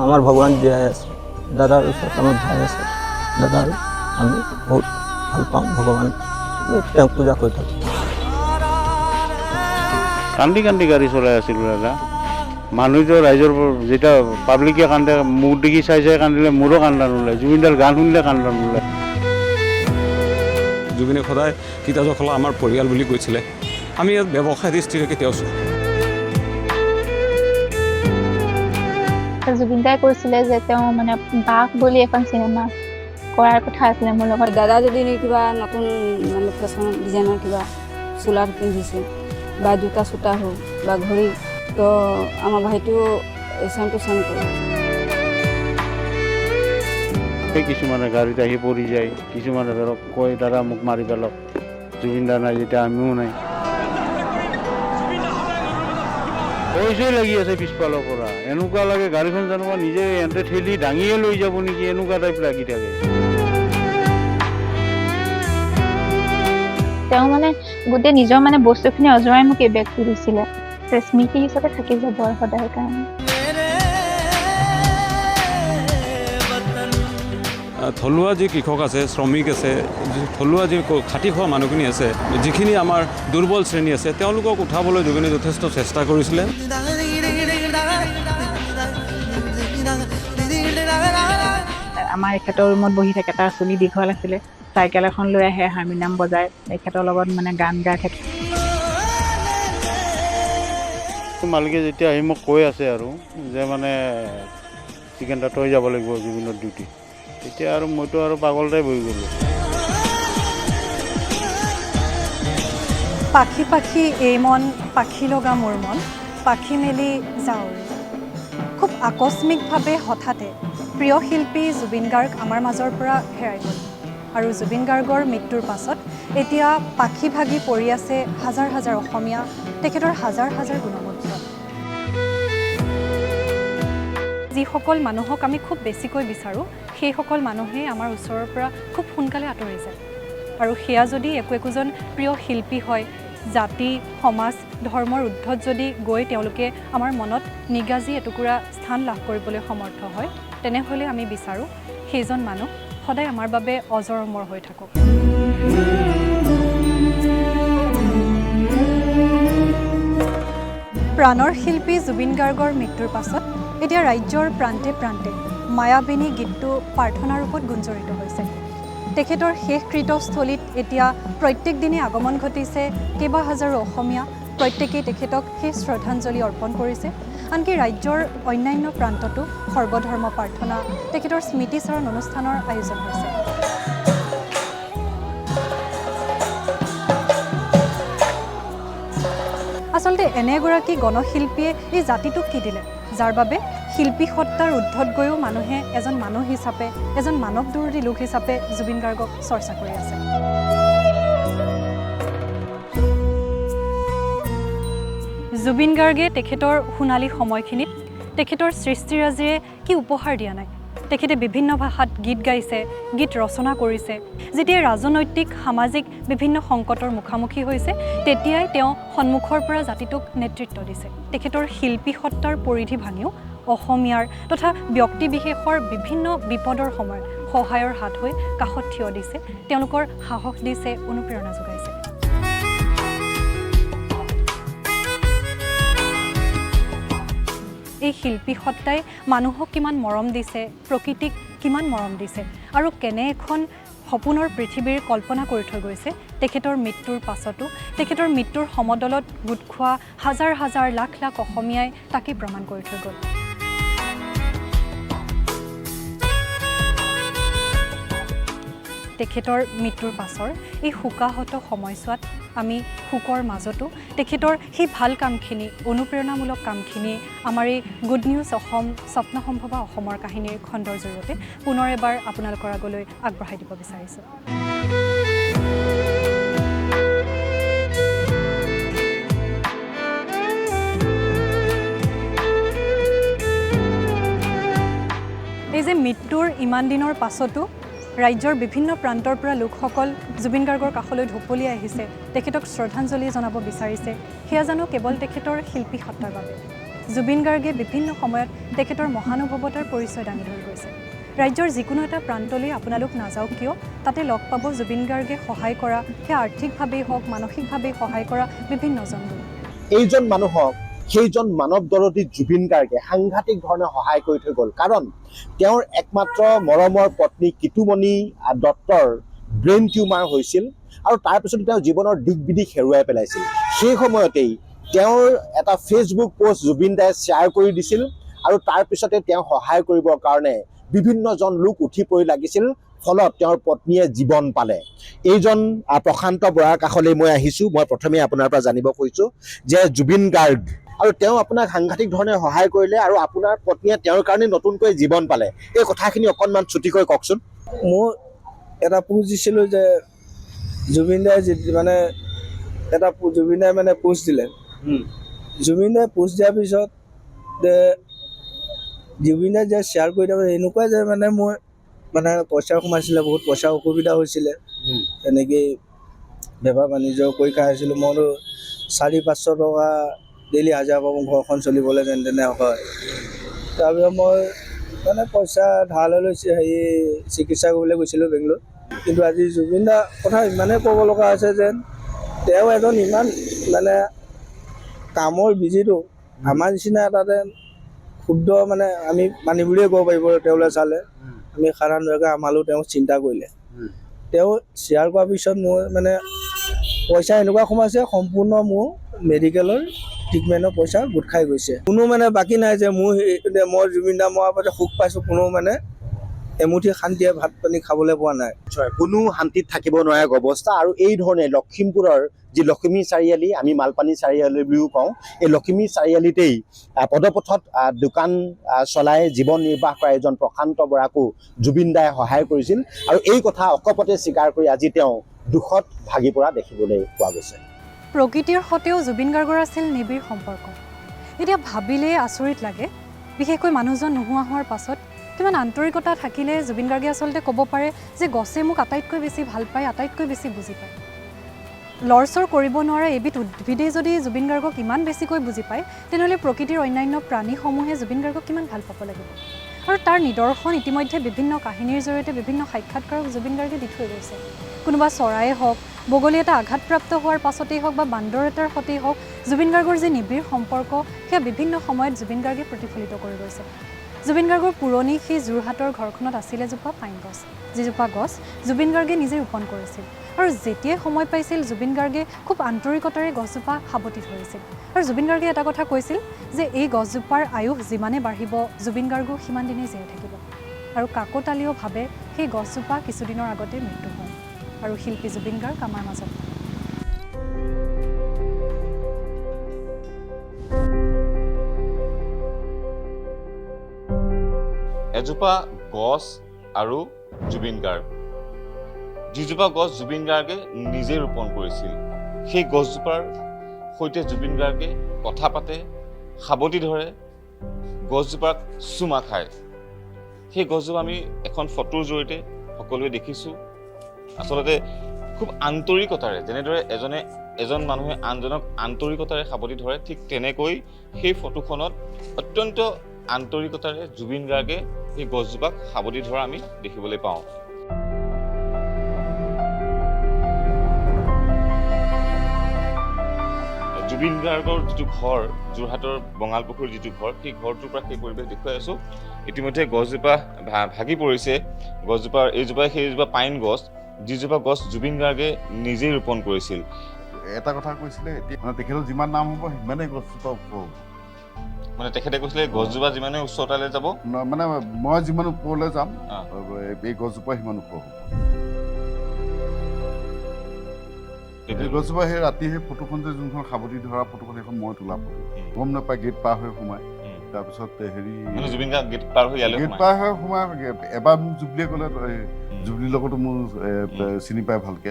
আমাৰ ভগৱান জীয়াই আছে দাদাৰ ওচৰত আমাৰ ভাই আছে দাদাৰ আমি বহুত ভাল পাওঁ ভগৱান তেওঁক পূজা কৰি থাকোঁ কান্দি কান্দি গাড়ী চলাই আছিলোঁ দাদা মানুহটো ৰাইজৰ যেতিয়া পাব্লিকে কান্দে মোক দেখি চাই চাই কান্দিলে মোৰো কান্দা নোলায় জুবিনদাৰ গান শুনিলে কান্দা নোলায় জুবিনে সদায় তিতাজখলা আমাৰ পৰিয়াল বুলি কৈছিলে আমি ইয়াত ব্যৱসায় দৃষ্টিৰে কেতিয়াও জুবিন দাই কৈছিলে যে তেওঁ মানে বাঘ বুলি এখন চিনেমা কৰাৰ কথা আছিলে মোৰ লগত দাদা যদি কিবা নতুন মানে ফেশ্বন ডিজাইনৰ কিবা চোলাৰ পিন্ধিছে বা জোতা চোতা হওক বা ঘড়ী তো আমাৰ ভাইটিও চেম টু চেম কৰে কিছুমানে গাড়ীত আহি পৰি যায় কিছুমানে ধৰক কয় দাদা মোক মাৰি পেলক জুবিন দা নাই যেতিয়া আমিও নাই পইচাই লাগি আছে পিছফালৰ পৰা এনেকুৱা লাগে গাড়ীখন জানোবা নিজে এন্তে ঠেলি দাঙিয়ে লৈ যাব নেকি এনেকুৱা টাইপ লাগি থাকে তেওঁ মানে গোটেই নিজৰ মানে বস্তুখিনি অজৰাই মোক এই বেগটো দিছিলে স্মৃতি হিচাপে থাকি যাব আৰু সদায় কাৰণে থলুৱা যি কৃষক আছে শ্ৰমিক আছে থলুৱা যি খাটি খোৱা মানুহখিনি আছে যিখিনি আমাৰ দুৰ্বল শ্ৰেণী আছে তেওঁলোকক উঠাবলৈ জুবিনে যথেষ্ট চেষ্টা কৰিছিলে আমাৰ এখেতৰ ৰুমত বহি থাকে তাৰ চুলি দীঘল আছিলে চাইকেল এখন লৈ আহে হাৰমনিয়াম বজাই এখেতৰ লগত মানে গান গাই থাকে মালিকে যেতিয়া আহি মোক কৈ আছে আৰু যে মানে চিকেনটা তই যাব লাগিব জুবিনৰ ডিউটি তেতিয়া আৰু মইতো আৰু পাগলটাই বহি গ'লোঁ পাখি পাখি এই মন পাখি লগা মোৰ মন পাখি মেলি যাওঁৰে খুব আকস্মিকভাৱে হঠাতে প্ৰিয় শিল্পী জুবিন গাৰ্গ আমাৰ মাজৰ পৰা হেৰাই গ'ল আৰু জুবিন গাৰ্গৰ মৃত্যুৰ পাছত এতিয়া পাখি ভাগি পৰি আছে হাজাৰ হাজাৰ অসমীয়া তেখেতৰ হাজাৰ হাজাৰ গুণৱন্ত যিসকল মানুহক আমি খুব বেছিকৈ বিচাৰোঁ সেইসকল মানুহে আমাৰ ওচৰৰ পৰা খুব সোনকালে আঁতৰি যায় আৰু সেয়া যদি একোজন প্ৰিয় শিল্পী হয় জাতি সমাজ ধৰ্মৰ ঊৰ্ধত যদি গৈ তেওঁলোকে আমাৰ মনত নিগাজি এটুকুৰা স্থান লাভ কৰিবলৈ সমৰ্থ হয় তেনেহ'লে আমি বিচাৰোঁ সেইজন মানুহ সদায় আমাৰ বাবে অজৰ অমৰ হৈ থাকক প্ৰাণৰ শিল্পী জুবিন গাৰ্গৰ মৃত্যুৰ পাছত এতিয়া ৰাজ্যৰ প্ৰান্তে প্ৰান্তে মায়াবিনী গীতটো প্ৰাৰ্থনাৰ ৰূপত গুঞ্জৰিত হৈছে তেখেতৰ শেষকৃতস্থলীত এতিয়া প্ৰত্যেক দিনে আগমন ঘটিছে কেইবা হাজাৰো অসমীয়া প্ৰত্যেকেই তেখেতক সেই শ্ৰদ্ধাঞ্জলি অৰ্পণ কৰিছে আনকি ৰাজ্যৰ অন্যান্য প্ৰান্ততো সৰ্বধৰ্ম প্ৰাৰ্থনা তেখেতৰ স্মৃতিচাৰণ অনুষ্ঠানৰ আয়োজন হৈছে আচলতে এনে এগৰাকী গণশিল্পীয়ে এই জাতিটোক কি দিলে যাৰ বাবে শিল্পী সত্তাৰ ঊৰ্ধত গৈও মানুহে এজন মানুহ হিচাপে এজন মানৱদৰ্দী লোক হিচাপে জুবিন গাৰ্গক চৰ্চা কৰি আছে জুবিন গাৰ্গে তেখেতৰ সোণালী সময়খিনিত তেখেতৰ সৃষ্টিৰাজিৰে কি উপহাৰ দিয়া নাই তেখেতে বিভিন্ন ভাষাত গীত গাইছে গীত ৰচনা কৰিছে যেতিয়া ৰাজনৈতিক সামাজিক বিভিন্ন সংকটৰ মুখামুখি হৈছে তেতিয়াই তেওঁ সন্মুখৰ পৰা জাতিটোক নেতৃত্ব দিছে তেখেতৰ শিল্পী সত্তাৰ পৰিধি ভাঙিও অসমীয়াৰ তথা ব্যক্তিবিশেষৰ বিভিন্ন বিপদৰ সময়ত সহায়ৰ হাত হৈ কাষত থিয় দিছে তেওঁলোকৰ সাহস দিছে অনুপ্ৰেৰণা যোগাইছে এই শিল্পী সত্তাই মানুহক কিমান মৰম দিছে প্ৰকৃতিক কিমান মৰম দিছে আৰু কেনে এখন সপোনৰ পৃথিৱীৰ কল্পনা কৰি থৈ গৈছে তেখেতৰ মৃত্যুৰ পাছতো তেখেতৰ মৃত্যুৰ সমদলত গোট খোৱা হাজাৰ হাজাৰ লাখ লাখ অসমীয়াই তাকে প্ৰমাণ কৰি থৈ গ'ল তেখেতৰ মৃত্যুৰ পাছৰ এই শোকাহত সময়ছোৱাত আমি শোকৰ মাজতো তেখেতৰ সেই ভাল কামখিনি অনুপ্ৰেৰণামূলক কামখিনি আমাৰ এই গুড নিউজ অসম স্বপ্ন সম্ভৱা অসমৰ কাহিনীৰ খণ্ডৰ জৰিয়তে পুনৰ এবাৰ আপোনালোকৰ আগলৈ আগবঢ়াই দিব বিচাৰিছোঁ এই যে মৃত্যুৰ ইমান দিনৰ পাছতো ৰাজ্যৰ বিভিন্ন প্ৰান্তৰ পৰা লোকসকল জুবিন গাৰ্গৰ কাষলৈ ঢপলি আহিছে তেখেতক শ্ৰদ্ধাঞ্জলি জনাব বিচাৰিছে সেয়া জানো কেৱল তেখেতৰ শিল্পী সত্তাৰ বাবে জুবিন গাৰ্গে বিভিন্ন সময়ত তেখেতৰ মহানুভৱতাৰ পৰিচয় দাঙি ধৰি গৈছে। ৰাজ্যৰ যিকোনো এটা প্ৰান্তলৈ আপোনালোক নাযাওক কিয়, তাতে লগ পাব জুবিন গাৰ্গে সহায় কৰা, সেই আৰ্থিকভাৱেই হওক মানসিকভাৱেই সহায় কৰা বিভিন্নজন লোক। এইজন মানুহক সেইজন মানৱ দৰদী জুবিন গাৰ্গে সাংঘাতিক ধৰণে সহায় কৰি থৈ গ'ল। কাৰণ তেওঁৰ একমাত্ৰ মৰমৰ পত্নী কিতুমণি দত্তৰ ব্ৰেইন টিউমাৰ হৈছিল আৰু তাৰপিছত তেওঁ জীৱনৰ দিশ বিদিশ হেৰুৱাই পেলাইছিল। সেই সময়তেই তেওঁৰ এটা ফেচবুক পোষ্ট জুবিন দায়ে শ্বেয়াৰ কৰি দিছিল আৰু তাৰপিছতে তেওঁ সহায় কৰিবৰ কাৰণে বিভিন্নজন লোক উঠি পৰি লাগিছিল, ফলত তেওঁৰ পত্নীয়ে জীৱন পালে। এইজন প্ৰশান্ত বৰাৰ কাষলৈ মই আহিছোঁ। মই প্ৰথমে আপোনাৰ পৰা জানিব খুজিছোঁ যে জুবিন গাৰ্গ আৰু তেওঁ আপোনাক সাংঘাতিক ধৰণে সহায় কৰিলে আৰু আপোনাৰ পত্নীয়ে তেওঁৰ কাৰণে নতুনকৈ জীৱন পালে, এই কথাখিনি অকণমান ছুটিকৈ কওকচোন। মোৰ এটা পোষ্ট দিছিলোঁ যে জুবিন দাই মানে এটা জুবিন দাই মানে পোষ্ট দিলে। জুবিন দাই পোষ্ট দিয়াৰ পিছত জুবিন দাই যে শ্বেয়াৰ কৰি দিয়ে এনেকুৱাই যে মানে মোৰ মানে পইচা সোমাইছিলে, বহুত পইচা অসুবিধা হৈছিলে, তেনেকেই বেপাৰ বাণিজ্য কৰি খাই আছিলোঁ। মইতো 400-500 টকা ডেইলি হাজিৰা পাব ঘৰখন চলিবলৈ যেন তেনে হয়। তাৰপিছত মই মানে পইচা ধাৰলৈ লৈছে চিকিৎসা কৰিবলৈ গৈছিলোঁ বেংগলোৰ। কিন্তু আজি জুবিন দাৰ কথা ইমানেই ক'ব লগা হৈছে যেন তেওঁ এজন ইমান মানে কামৰ বিজিটো আমাৰ নিচিনা এটা যেন ক্ষুদ্ৰ মানে আমি মানি বুলিয়ে ক'ব পাৰিব। তেওঁলৈ চালে আমি সাধাৰণভাৱে আমালৈও তেওঁ চিন্তা কৰিলে। তেওঁ শ্বেয়াৰ কৰাৰ পিছত মোৰ মানে পইচা এনেকুৱা সোমাইছে, সম্পূৰ্ণ মোৰ মেডিকেলৰ ট্ৰিটমেণ্টৰ পইচা গোট খাই গৈছে। কোনো মানে বাকী নাই যে মই জুবিন দা মৰাৰ পাছতে সুখ পাইছোঁ, কোনো মানে এমুঠি শান্তিয়ে ভাত পানী খাবলৈ পোৱা নাই। কোনো শান্তিত থাকিব নোৱাৰা অৱস্থা। আৰু এই ধৰণে লখিমপুৰৰ যি লখিমী চাৰিআলি, আমি মালপানী চাৰিআলি বুলিও কওঁ, এই লখিমী চাৰিআলিতেই পদপথত দোকান চলাই জীৱন নিৰ্বাহ কৰা এজন প্ৰশান্ত বৰাকো জুবিন দায়ে সহায় কৰিছিল আৰু এই কথা অকপতে স্বীকাৰ কৰি আজি তেওঁ দুখত ভাগি পৰা দেখিবলৈ পোৱা গৈছে। প্ৰকৃতিৰ সৈতেও জুবিন গাৰ্গৰ আছিল নিবিড় সম্পৰ্ক। এতিয়া ভাবিলেই আচৰিত লাগে, বিশেষকৈ মানুহজন নোহোৱা হোৱাৰ পাছত কিমান আন্তৰিকতা থাকিলে জুবিন গাৰ্গে আচলতে ক'ব পাৰে যে গছে মোক আটাইতকৈ বেছি ভাল পায়, আটাইতকৈ বেছি বুজি পায়। লৰচৰ কৰিব নোৱাৰা এবিধ উদ্ভিদেই যদি জুবিন গাৰ্গক ইমান বেছিকৈ বুজি পায়, তেনেহ'লে প্ৰকৃতিৰ অন্যান্য প্ৰাণীসমূহে জুবিন গাৰ্গক কিমান ভাল পাব লাগিব। আৰু তাৰ নিদৰ্শন ইতিমধ্যে বিভিন্ন কাহিনীৰ জৰিয়তে বিভিন্ন সাক্ষাৎকাৰক জুবিন গাৰ্গে দি থৈ গৈছে। কোনোবা চৰায়ে হওক, বগলী এটা আঘাতপ্ৰাপ্ত হোৱাৰ পাছতেই হওক বা বান্দৰ এটাৰ সৈতেই হওক, জুবিন গাৰ্গৰ যি নিবিড় সম্পৰ্ক সেয়া বিভিন্ন সময়ত জুবিন গাৰ্গে প্ৰতিফলিত কৰি গৈছে। জুবিন গাৰ্গৰ পুৰণি সেই যোৰহাটৰ ঘৰখনত আছিল এজোপা পাইন গছ, যিজোপা গছ জুবিন গাৰ্গে নিজে ৰোপণ কৰিছিল। আৰু যেতিয়াই সময় পাইছিল জুবিন গাৰ্গে খুব আন্তৰিকতাৰে গছজোপা সাৱটি ধৰিছিল। আৰু জুবিন গাৰ্গে এটা কথা কৈছিল যে এই গছজোপাৰ আয়ুস যিমানে বাঢ়িব জুবিন গাৰ্গো সিমান দিনেই জীয়াই থাকিব। আৰু কাকতালীয়ভাৱে সেই গছজোপা কিছুদিনৰ আগতে মৃত্যু হয় আৰু শিল্পী জুবিন গাৰ্গ আমাৰ মাজত। এজোপা গছ আৰু জুবিন গাৰ্গ, যিজোপা গছ জুবিন গাৰ্গে নিজে ৰোপণ কৰিছিল, সেই গছজোপাৰ সৈতে জুবিন গাৰ্গে কথা পাতে, সাৱটি ধৰে, গছজোপাক চুমা খায়। সেই গছজোপা আমি এখন ফটোৰ জৰিয়তে সকলোৱে দেখিছোঁ। আচলতে খুব আন্তৰিকতাৰে, যেনেদৰে এজন মানুহে আনজনক আন্তৰিকতাৰে সাৱটি ধৰে, ঠিক তেনেকৈ সেই ফটোখনত অত্যন্ত আন্তৰিকতাৰে জুবিন গাৰ্গে সেই গছজোপাক সাৱটি ধৰা আমি দেখিবলৈ পাওঁ। জুবিন গাৰ্গৰ যিটো ঘৰ, যোৰহাটৰ বঙালপুখুৰীৰ যিটো ঘৰ, সেই ঘৰটোৰ পৰা সেই পৰিৱেশ দেখুৱাই আছোঁ। ইতিমধ্যে গছজোপা ভাগি পৰিছে। এইজোপাই সেইজোপা পাইন গছ, যিজোপা গছ জুবিন গাৰ্গে নিজেই ৰোপণ কৰিছিল। এটা কথা কৈছিলে, মানে তেখেতৰ যিমান নাম হ'ব সিমানেই গছজোপা ওখ হ'ব। মানে তেখেতে কৈছিলে গছজোপা যিমানে উচ্চতালৈ যাব, মানে মই যিমান ওপৰলৈ যাম এই গছজোপা সিমান ওখ হ'ব। এই গছজোপা সেই ৰাতি সেই ফটোখন যে যোনখন সাৱটি ধৰা ফটোখন, সেইখন মই তোলা ফটো, গম নাপায় গেট পাৰ হৈ সোমাই। তাৰপিছত জুবিন গাৰ্গ গেট পাৰ হৈ সোমাই এবাৰ মোক জুবলিয়ে ক'লে, জুবলিৰ লগতো মোৰ চিনি পাই ভালকে,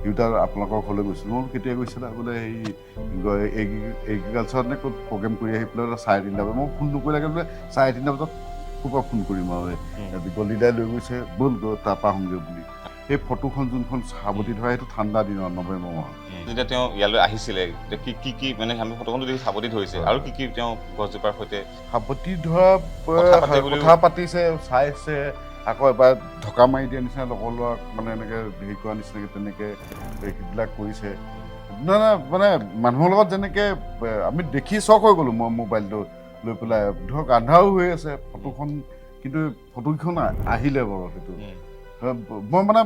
দেউতা আপোনালোকৰ ঘৰলৈ গৈছিলোঁ। মই কেতিয়া গৈছিলে বোলে এই এগ্ৰিকালচাৰত নে ক'ত প্ৰগ্ৰেম কৰি আহি পেলাই 3:30 বজাত, মই ফোন নকৰিলে বোলে 3:30 বজাত ক'ৰ পৰা ফোন কৰিম আৰু গলিদাই লৈ গৈছে, ব'ল তাৰপৰা আহোঁগৈ বুলি। সেই ফটোখন যোনখন সাৱতি ধৰা সেইটো ঠাণ্ডা দিনত নৱেম্বৰ মাহত যেতিয়া তেওঁ ইয়ালৈ আহিছিলে কি মানে আমি ফটোখনটো দেখি সাৱতি ধৰিছে আৰু কি তেওঁ গছজোপাৰ সৈতে সাৱতি ধৰা কথা পাতিছে চাইছে আকৌ এবাৰ ঢকা মাৰি দিয়া নিচিনা লগৰ ল'ৰাক মানে এনেকৈ হেৰি কৰা নিচিনাকৈ তেনেকৈ সেইবিলাক কৰিছে মানে মানুহৰ লগত যেনেকৈ আমি দেখি চক হৈ গ'লোঁ মই মোবাইলটো লৈ পেলাই ধৰক আন্ধাৰো হৈ আছে ফটোখন কিন্তু ফটোকেইখন আহিলে বাৰু সেইটো মই মানে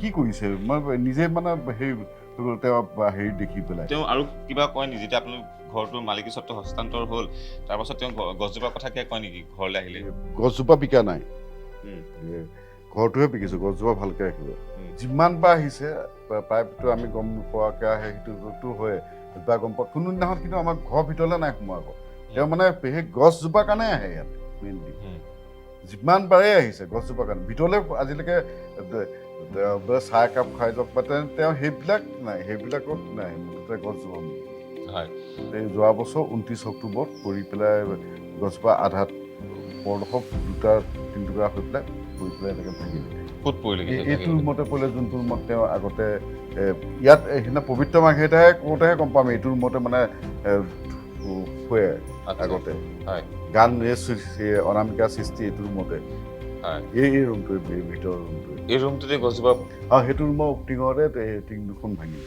কি কৰিছে মই নিজে মানে তেওঁ হেৰি দেখি পেলাই তেওঁ আৰু কিবা কয় নেকি যেতিয়া আপোনাৰ ঘৰটোৰ মালিকী স্বত্ব হস্তান্তৰ হ'ল তাৰপাছত তেওঁ গছজোপাৰ কথা কিয় কয় নেকি ঘৰলৈ আহিলে গছজোপা বিকা নাই ঘৰটোহে বিকিছোঁ গছজোপা ভালকৈ ৰাখিব যিমান বাৰ আহিছে প্ৰায়তো আমি গম নোপোৱাকৈ আহে সেইটোতো হয় বা গম পোৱা কোনো দিনাখন কিন্তু আমাৰ ঘৰৰ ভিতৰলৈ নাই সোমাব তেওঁ মানে সেই গছজোপাৰ কাৰণে আহে ইয়াত মেইনলি যিমান বাৰেই আহিছে গছজোপাৰ কাৰণে ভিতৰলৈ আজিলৈকে চাহ একাপ খাই যাওক বা তেওঁ সেইবিলাক নাই সেইবিলাকত নাই মুঠতে গছজোপা হয় এই যোৱা বছৰ 29 অক্টোবৰত পৰি পেলাই গছজোপা আধাত পৰদৰ্শক 2-3 টুকুৰা হৈ পেলাই পৰি পেলাই এনেকৈ ভাঙিলে ক'ত পৰিলে এইটো ৰুমতে পৰিলে যোনটো ৰুমত তেওঁ আগতে ইয়াত সেইদিনা পবিত্ৰ মাঘেটাহে কওঁতেহে গম পাম এইটো ৰুমতে মানে শুৱে আগতে গান অনামিকা সৃষ্টি এইটো ৰুমতে এই ৰুমটো ভিতৰৰ ৰুমটো এই ৰুমটোতে গছজোপা সেইটো ৰুমৰ টিঙতে টিং দুখন ভাঙিল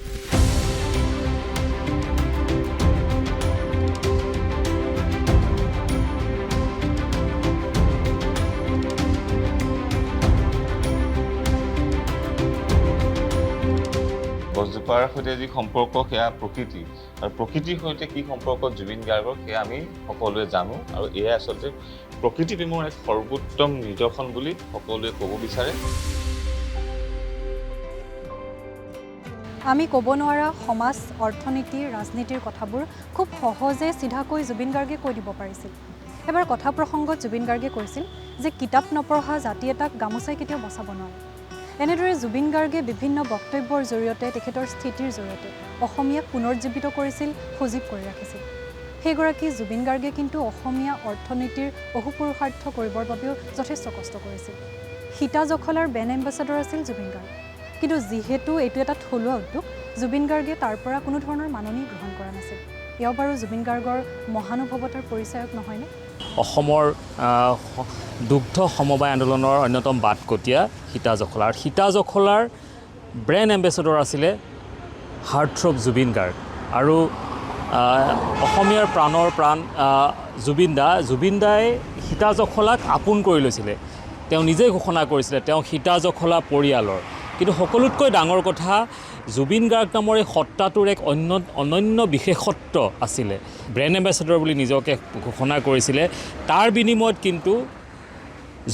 গছজোপাৰ সৈতে যি সম্পৰ্ক সেয়া প্ৰকৃতি আৰু প্ৰকৃতিৰ সৈতে কি সম্পৰ্ক জুবিন গাৰ্গৰ সেয়া আমি সকলোৱে জানো আৰু এয়াই আচলতে প্ৰকৃতি প্ৰেমৰ এক সৰ্বোত্তম নিদৰ্শন বুলি সকলোৱে ক'ব বিচাৰে আমি ক'ব নোৱাৰা সমাজ অৰ্থনীতি ৰাজনীতিৰ কথাবোৰ খুব সহজে চিধাকৈ জুবিন গাৰ্গে কৈ দিব পাৰিছিল এবাৰ কথা প্ৰসংগত জুবিন গাৰ্গে কৈছিল যে কিতাপ নপঢ়া জাতি এটাক গামোচাই কেতিয়াও বচাব নোৱাৰে এনেদৰে জুবিন গাৰ্গে বিভিন্ন বক্তব্যৰ জৰিয়তে তেখেতৰ স্থিতিৰ জৰিয়তে অসমীয়াক পুনৰুজ্জীৱিত কৰিছিল সজীৱ কৰি ৰাখিছিল সেইগৰাকী জুবিন গাৰ্গে কিন্তু অসমীয়া অৰ্থনীতিৰ অহুপুৰুষাৰ্থ কৰিবৰ বাবেও যথেষ্ট কষ্ট কৰিছিল সীতা জখলাৰ ব্ৰেণ্ড এম্বেচাডৰ আছিল জুবিন গাৰ্গ কিন্তু যিহেতু এইটো এটা থলুৱা উদ্যোগ জুবিন গাৰ্গে তাৰ পৰা কোনো ধৰণৰ মাননি গ্ৰহণ কৰা নাছিল এয়াও বাৰু জুবিন গাৰ্গৰ মহানুভৱতাৰ পৰিচয়ক নহয়নে অসমৰ দুগ্ধ সমবায় আন্দোলনৰ অন্যতম বাটকটীয়া সীতা জখলাৰ ব্ৰেণ্ড এম্বেচাডৰ আছিলে হাৰ্টথ্ৰব জুবিন গাৰ্গ আৰু অসমীয়াৰ প্ৰাণৰ প্ৰাণ জুবিন দাই সীতা জখলাক আপোন কৰি লৈছিলে তেওঁ নিজেই ঘোষণা কৰিছিলে তেওঁ সীতা জখলা পৰিয়ালৰ কিন্তু সকলোতকৈ ডাঙৰ কথা জুবিন গাৰ্গ নামৰ এই সত্তাটোৰ এক অনন্য বিশেষত্ব আছিলে ব্ৰেণ্ড এম্বেচাডৰ বুলি নিজকে ঘোষণা কৰিছিলে তাৰ বিনিময়ত কিন্তু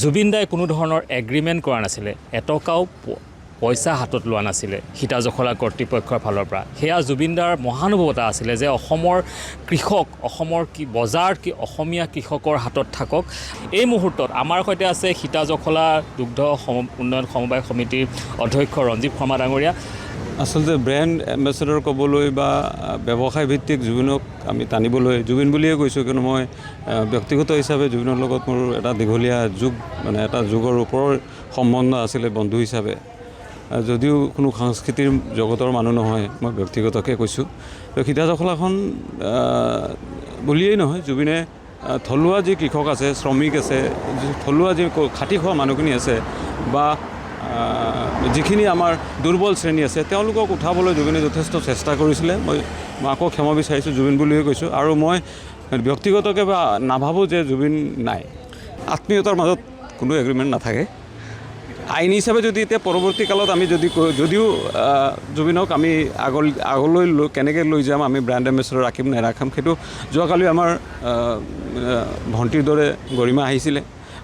জুবিন দাই কোনো ধৰণৰ এগ্ৰিমেণ্ট কৰা নাছিলে এটকাও পইচা হাতত লোৱা নাছিলে সীতা জখলা কৰ্তৃপক্ষৰ ফালৰ পৰা সেয়া জুবিন দাৰ মহানুভৱতা আছিলে যে অসমৰ কৃষক অসমৰ বজাৰ অসমীয়া কৃষকৰ হাতত থাকক এই মুহূৰ্তত আমাৰ সৈতে আছে সীতা জখলা দুগ্ধ উন্নয়ন সমবায় সমিতিৰ অধ্যক্ষ ৰঞ্জিত শৰ্মা ডাঙৰীয়া আচলতে ব্ৰেণ্ড এম্বেচাডৰ ক'বলৈ বা ব্যৱসায় ভিত্তিক জুবিনক আমি টানিবলৈ জুবিন বুলিয়ে কৈছোঁ কিন্তু মই ব্যক্তিগত হিচাপে জুবিনৰ লগত মোৰ এটা দীঘলীয়া এটা যুগৰ ওপৰৰ সম্বন্ধ আছিলে বন্ধু হিচাপে যদিও কোনো সাংস্কৃতিক জগতৰ মানুহ নহয় মই ব্যক্তিগতকৈ কৈছোঁ তো সীতা জখলাখন বুলিয়েই নহয় জুবিনে থলুৱা যি কৃষক আছে শ্ৰমিক আছে থলুৱা যি খাটি খোৱা মানুহখিনি আছে বা যিখিনি আমাৰ দুৰ্বল শ্ৰেণী আছে তেওঁলোকক উঠাবলৈ জুবিনে যথেষ্ট চেষ্টা কৰিছিলে মই আকৌ ক্ষমা বিচাৰিছোঁ জুবিন বুলিয়ে কৈছোঁ আৰু মই ব্যক্তিগতকৈ বা নাভাবোঁ যে জুবিন নাই আত্মীয়তাৰ মাজত কোনো এগ্ৰিমেণ্ট নাথাকে আইন হিচাপে যদি এতিয়া পৰৱৰ্তী কালত আমি যদিও জুবিনক আমি আগলৈ কেনেকৈ লৈ যাম আমি ব্ৰেণ্ড এম্বেচাডৰ ৰাখিম নাৰাখিম সেইটো যোৱাকালি আমাৰ ভণ্টিৰ দৰে গৰিমা আহিছিলে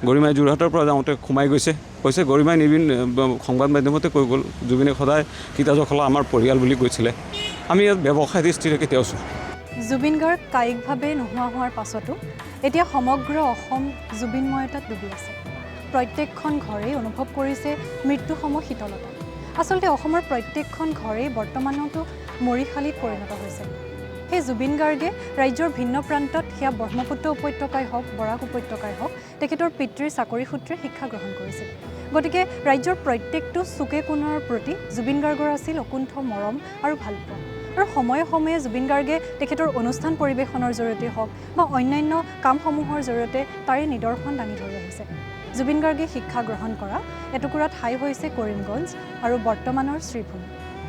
গৰিমাই যোৰহাটৰ পৰা যাওঁতে সোমাই কৈছে গৰিমাই সংবাদ মাধ্যমতে কৈ গ'ল জুবিনে সদায় সীতা জখলা আমাৰ পৰিয়াল বুলি কৈছিলে আমি ইয়াত ব্যৱসায় দৃষ্টিৰে কেতিয়াও চোৱা জুবিন গাৰ্গ কায়িকভাৱে নোহোৱা হোৱাৰ পাছতো এতিয়া সমগ্ৰ অসম জুবিনময়তাত ডুবি আছে প্ৰত্যেকখন ঘৰেই অনুভৱ কৰিছে মৃত্যুসম শীতলতা আচলতে অসমৰ প্ৰত্যেকখন ঘৰেই বৰ্তমানতো মৰিশালীত পৰিণত হৈছে সেই জুবিন গাৰ্গে ৰাজ্যৰ ভিন্ন প্ৰান্তত সেয়া ব্ৰহ্মপুত্ৰ উপত্যকাই হওক বৰাক উপত্যকাই হওক তেখেতৰ পিতৃৰ চাকৰি সূত্ৰে শিক্ষা গ্ৰহণ কৰিছিল গতিকে ৰাজ্যৰ প্ৰত্যেকটো চুকে কোণৰ প্ৰতি জুবিন গাৰ্গৰ আছিল অকুণ্ঠ মৰম আৰু ভালপোৱা আৰু সময়ে সময়ে জুবিন গাৰ্গে তেখেতৰ অনুষ্ঠান পৰিৱেশনৰ জৰিয়তে হওক বা অন্যান্য কামসমূহৰ জৰিয়তে তাৰে নিদৰ্শন দাঙি ধৰি আহিছে জুবিন গাৰ্গে শিক্ষা গ্ৰহণ কৰা এটুকুৰা ঠাই হৈছে কৰিমগঞ্জ আৰু বৰ্তমানৰ শ্ৰীভূমি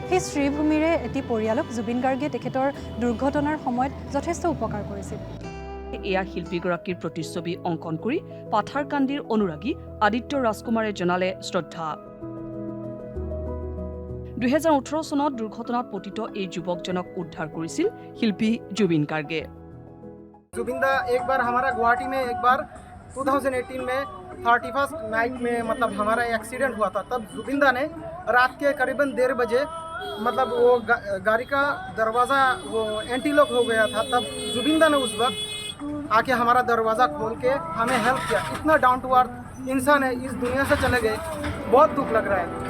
সেই শ্ৰীভূমিৰে এটি পৰিয়ালক জুবিন গাৰ্গে তেখেতৰ দুৰ্ঘটনাৰ সময়ত যথেষ্ট উপকাৰ কৰিছিল এয়া শিল্পীগৰাকীৰ প্ৰতিচ্ছবি অংকন কৰি পাথাৰকান্দিৰ অনুৰাগী আদিত্য ৰাজকুমাৰে জনালে শ্ৰদ্ধা 2018 চনত দুৰ্ঘটনাত পতিত এই যুৱকজনক উদ্ধাৰ কৰিছিল শিল্পী জুবিন গাৰ্গে जुबिन दा एक बार हमारा गुवाहाटी में एक बार 2018 में 31st नाइट में मतलब हमारा एक्सीडेंट हुआ था तब जुबिन दा ने रात के करीबन 1:30 बजे मतलब वो गाड़ी का दरवाज़ा वो एंटी लॉक हो गया था तब जुबिन दा ने उस वक्त आके हमारा दरवाज़ा खोल के हमें हेल्प किया इतना डाउन टू अर्थ इंसान है इस दुनिया से चले गए बहुत दुख लग रहा है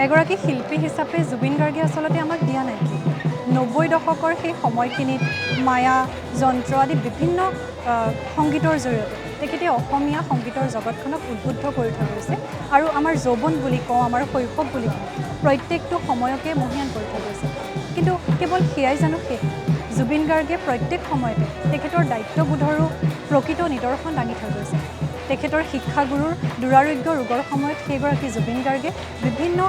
এগৰাকী শিল্পী হিচাপে জুবিন গাৰ্গে আচলতে আমাক দিয়া নাই 90 দশকৰ সেই সময়খিনিত মায়া যন্ত্ৰ আদি বিভিন্ন সংগীতৰ জৰিয়তে তেখেতে অসমীয়া সংগীতৰ জগতখনক উদ্বুদ্ধ কৰি থৈ গৈছে আৰু আমাৰ যৌৱন বুলি কওঁ আমাৰ শৈশৱ বুলি কওঁ প্ৰত্যেকটো সময়কে মহিয়ান কৰি থৈ গৈছে কিন্তু কেৱল সেয়াই জানো শেষ জুবিন গাৰ্গে প্ৰত্যেক সময়তে তেখেতৰ দায়িত্ববোধৰো প্ৰকৃত নিদৰ্শন দাঙি থৈ গৈছে তেখেতৰ শিক্ষাগুৰুৰ দুৰাৰোগ্য ৰোগৰ সময়ত সেইগৰাকী জুবিন গাৰ্গে বিভিন্ন